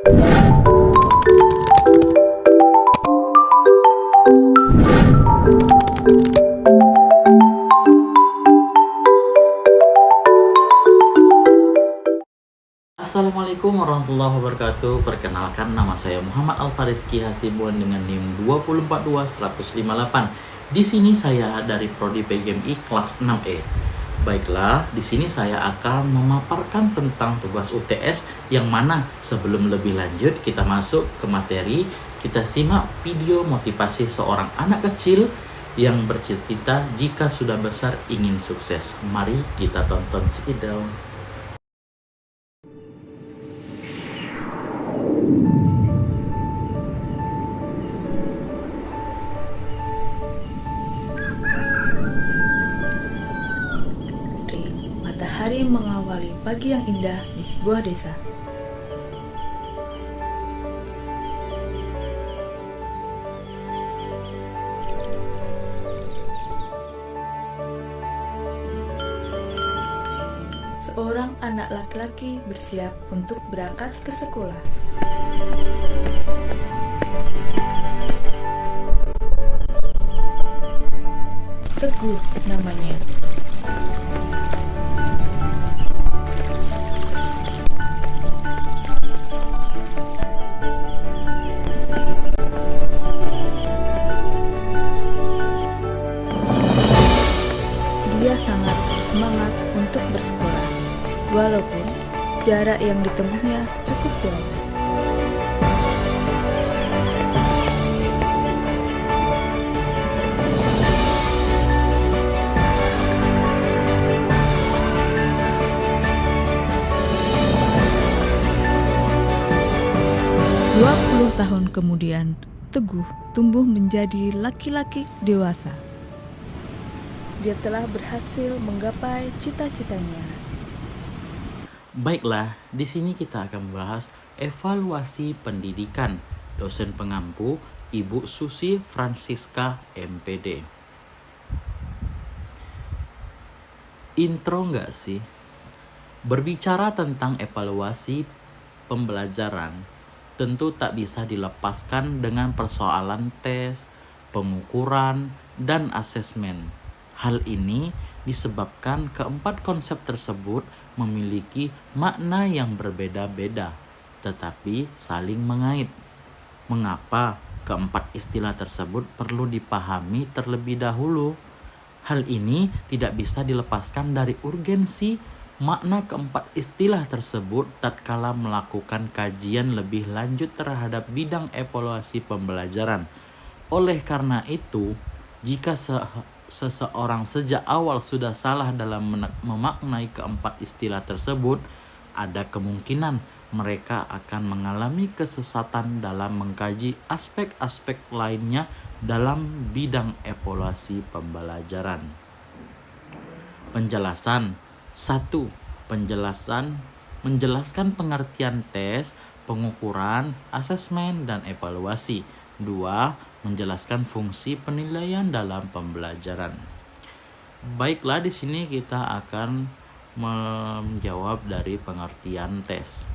Assalamualaikum warahmatullahi wabarakatuh. Perkenalkan, nama saya Muhammad Alfarizki Hasibuan dengan NIM 2042158. Di sini saya dari Prodi PGMI kelas 6E. Baiklah, di sini saya akan memaparkan tentang tugas UTS yang mana sebelum lebih lanjut kita masuk ke materi, kita simak video motivasi seorang anak kecil yang bercita-cita jika sudah besar ingin sukses. Mari kita tonton cekidot. Matahari mengawali pagi yang indah di sebuah desa. Seorang anak laki-laki bersiap untuk berangkat ke sekolah. Teguh namanya. Dia sangat bersemangat untuk bersekolah, walaupun jarak yang ditempuhnya cukup jauh. Tahun kemudian, Teguh tumbuh menjadi laki-laki dewasa. Dia telah berhasil menggapai cita-citanya. Baiklah, di sini kita akan membahas evaluasi pendidikan dosen pengampu Ibu Susi Francisca MPD. Intro nggak sih? Berbicara tentang evaluasi pembelajaran, tentu tak bisa dilepaskan dengan persoalan tes, pengukuran, dan asesmen. Hal ini disebabkan keempat konsep tersebut memiliki makna yang berbeda-beda, tetapi saling mengait. Mengapa keempat istilah tersebut perlu dipahami terlebih dahulu? Hal ini tidak bisa dilepaskan dari urgensi makna keempat istilah tersebut tatkala melakukan kajian lebih lanjut terhadap bidang evaluasi pembelajaran. Oleh karena itu, jika seseorang sejak awal sudah salah dalam memaknai keempat istilah tersebut, ada kemungkinan mereka akan mengalami kesesatan dalam mengkaji aspek-aspek lainnya dalam bidang evaluasi pembelajaran. Penjelasan 1. Menjelaskan pengertian tes, pengukuran, asesmen, dan evaluasi. 2. Menjelaskan fungsi penilaian dalam pembelajaran. Baiklah, di sini kita akan menjawab dari pengertian tes.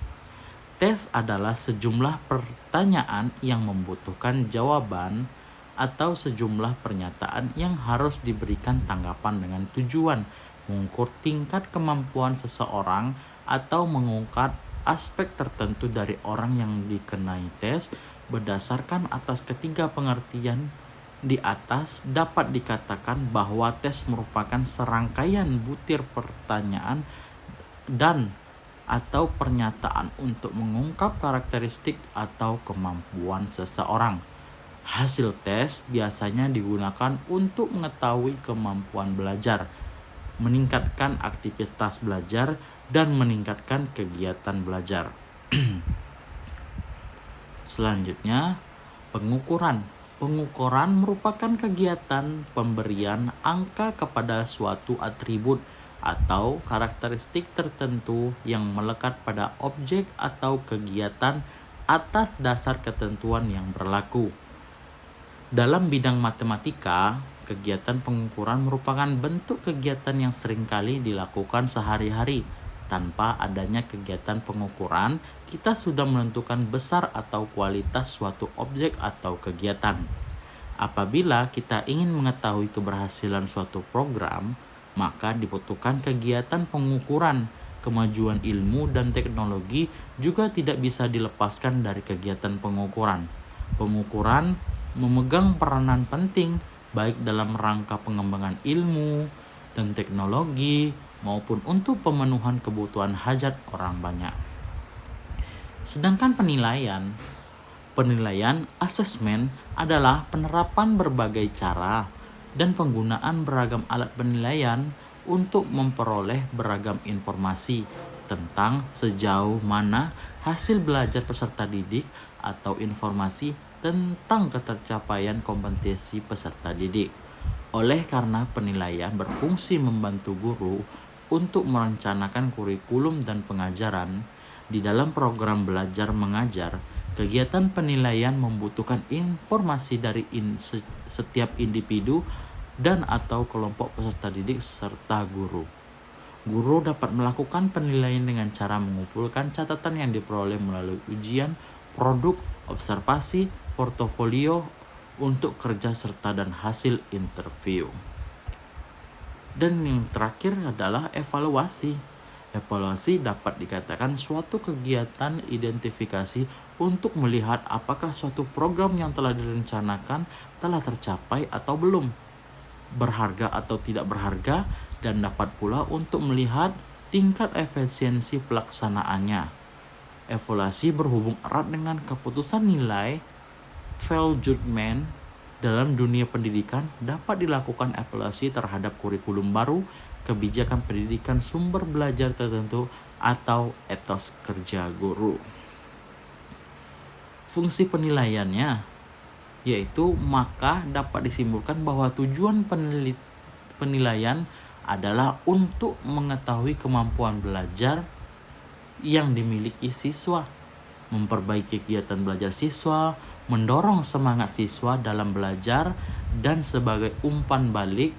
Tes adalah sejumlah pertanyaan yang membutuhkan jawaban atau sejumlah pernyataan yang harus diberikan tanggapan dengan tujuan mengukur tingkat kemampuan seseorang atau mengungkap aspek tertentu dari orang yang dikenai tes. Berdasarkan atas ketiga pengertian di atas, dapat dikatakan bahwa tes merupakan serangkaian butir pertanyaan dan atau pernyataan untuk mengungkap karakteristik atau kemampuan seseorang. Hasil tes biasanya digunakan untuk mengetahui kemampuan belajar, meningkatkan aktivitas belajar, dan meningkatkan kegiatan belajar. Selanjutnya, pengukuran. Pengukuran merupakan kegiatan pemberian angka kepada suatu atribut atau karakteristik tertentu yang melekat pada objek atau kegiatan atas dasar ketentuan yang berlaku. Dalam bidang matematika, kegiatan pengukuran merupakan bentuk kegiatan yang seringkali dilakukan sehari-hari Tanpa adanya kegiatan pengukuran, kita sudah menentukan besar atau kualitas suatu objek atau kegiatan. Apabila kita ingin mengetahui keberhasilan suatu program, maka dibutuhkan kegiatan pengukuran. Kemajuan ilmu dan teknologi juga tidak bisa dilepaskan dari kegiatan pengukuran. Pengukuran memegang peranan penting baik dalam rangka pengembangan ilmu dan teknologi maupun untuk pemenuhan kebutuhan hajat orang banyak. Sedangkan penilaian asesmen adalah penerapan berbagai cara dan penggunaan beragam alat penilaian untuk memperoleh beragam informasi tentang sejauh mana hasil belajar peserta didik atau informasi tentang ketercapaian kompetensi peserta didik. Oleh karena penilaian berfungsi membantu guru untuk merencanakan kurikulum dan pengajaran, di dalam program belajar mengajar, kegiatan penilaian membutuhkan informasi dari setiap individu dan atau kelompok peserta didik serta guru. Guru dapat melakukan penilaian dengan cara mengumpulkan catatan yang diperoleh melalui ujian, produk, observasi, portofolio untuk kerja serta dan hasil interview. Dan yang terakhir adalah evaluasi. Evaluasi dapat dikatakan suatu kegiatan identifikasi untuk melihat apakah suatu program yang telah direncanakan telah tercapai atau belum, berharga atau tidak berharga, dan dapat pula untuk melihat tingkat efisiensi pelaksanaannya. Evaluasi berhubung erat dengan keputusan nilai. Value judgment dalam dunia pendidikan dapat dilakukan evaluasi terhadap kurikulum baru, kebijakan pendidikan, sumber belajar tertentu, atau etos kerja guru. Fungsi penilaiannya yaitu maka dapat disimpulkan bahwa tujuan penilaian adalah untuk mengetahui kemampuan belajar yang dimiliki siswa, memperbaiki kegiatan belajar siswa, mendorong semangat siswa dalam belajar, dan sebagai umpan balik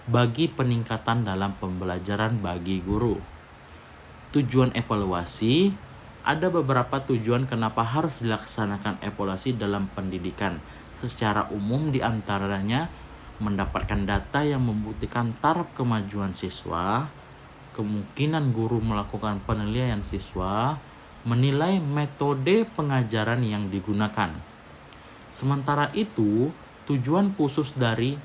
bagi peningkatan dalam pembelajaran bagi guru. Tujuan evaluasi, ada beberapa tujuan kenapa harus dilaksanakan evaluasi dalam pendidikan. Secara umum diantaranya mendapatkan data yang membuktikan taraf kemajuan siswa, kemungkinan guru melakukan penilaian siswa, menilai metode pengajaran yang digunakan. Sementara itu, tujuan khusus dari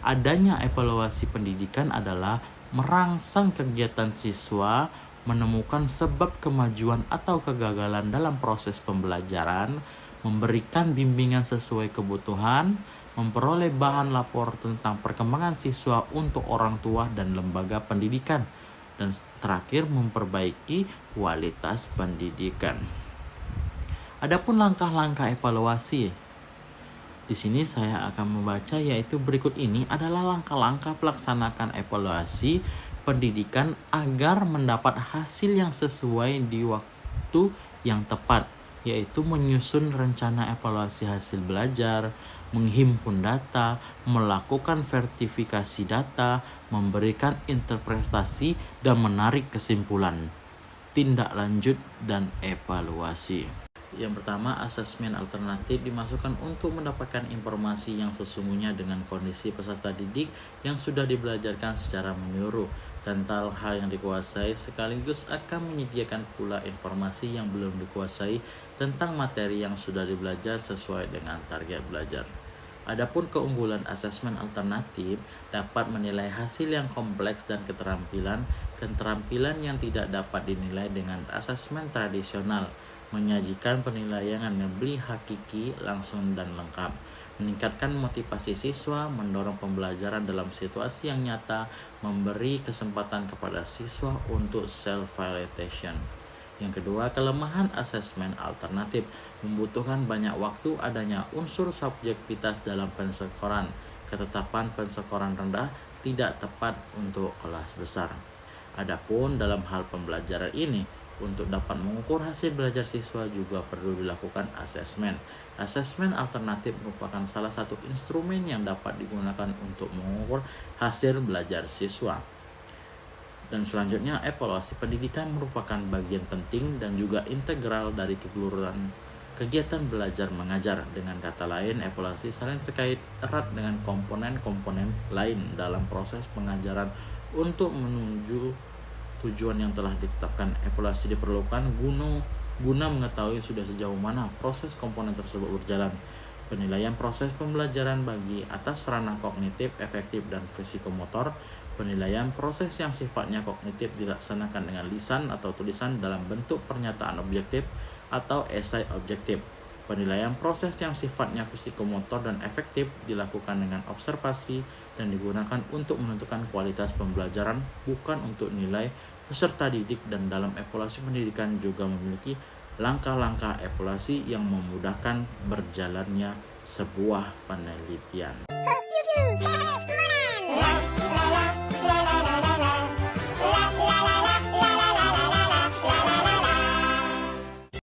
adanya evaluasi pendidikan adalah merangsang kegiatan siswa, menemukan sebab kemajuan atau kegagalan dalam proses pembelajaran, memberikan bimbingan sesuai kebutuhan, memperoleh bahan lapor tentang perkembangan siswa untuk orang tua dan lembaga pendidikan, dan terakhir memperbaiki kualitas pendidikan. Adapun langkah-langkah evaluasi, di sini saya akan membaca, yaitu berikut ini adalah langkah-langkah pelaksanaan evaluasi pendidikan agar mendapat hasil yang sesuai di waktu yang tepat, yaitu menyusun rencana evaluasi hasil belajar, menghimpun data, melakukan verifikasi data, memberikan interpretasi, dan menarik kesimpulan, tindak lanjut, dan evaluasi. Yang pertama, asesmen alternatif dimasukkan untuk mendapatkan informasi yang sesungguhnya dengan kondisi peserta didik yang sudah dibelajarkan secara menyeluruh tentang hal yang dikuasai, sekaligus akan menyediakan pula informasi yang belum dikuasai tentang materi yang sudah dibelajar sesuai dengan target belajar. Adapun keunggulan asesmen alternatif dapat menilai hasil yang kompleks dan keterampilan yang tidak dapat dinilai dengan asesmen tradisional, menyajikan penilaian yang lebih hakiki, langsung, dan lengkap, meningkatkan motivasi siswa, mendorong pembelajaran dalam situasi yang nyata, memberi kesempatan kepada siswa untuk self-validation. Yang kedua, kelemahan asesmen alternatif membutuhkan banyak waktu, adanya unsur subjektivitas dalam penskoran, ketetapan penskoran rendah tidak tepat untuk kelas besar. Adapun dalam hal pembelajaran ini, untuk dapat mengukur hasil belajar siswa juga perlu dilakukan asesmen. Asesmen alternatif merupakan salah satu instrumen yang dapat digunakan untuk mengukur hasil belajar siswa. Dan selanjutnya, evaluasi pendidikan merupakan bagian penting dan juga integral dari keseluruhan kegiatan belajar mengajar. Dengan kata lain, evaluasi saling terkait erat dengan komponen-komponen lain dalam proses pengajaran untuk menuju tujuan yang telah ditetapkan. Evaluasi diperlukan guna mengetahui sudah sejauh mana proses komponen tersebut berjalan. Penilaian proses pembelajaran bagi atas ranah kognitif, efektif, dan fisikomotor. Penilaian proses yang sifatnya kognitif dilaksanakan dengan lisan atau tulisan dalam bentuk pernyataan objektif atau esai objektif. Penilaian proses yang sifatnya fisikomotor dan efektif dilakukan dengan observasi dan digunakan untuk menentukan kualitas pembelajaran, bukan untuk nilai peserta didik. Dan dalam evaluasi pendidikan juga memiliki langkah-langkah evaluasi yang memudahkan berjalannya sebuah penelitian.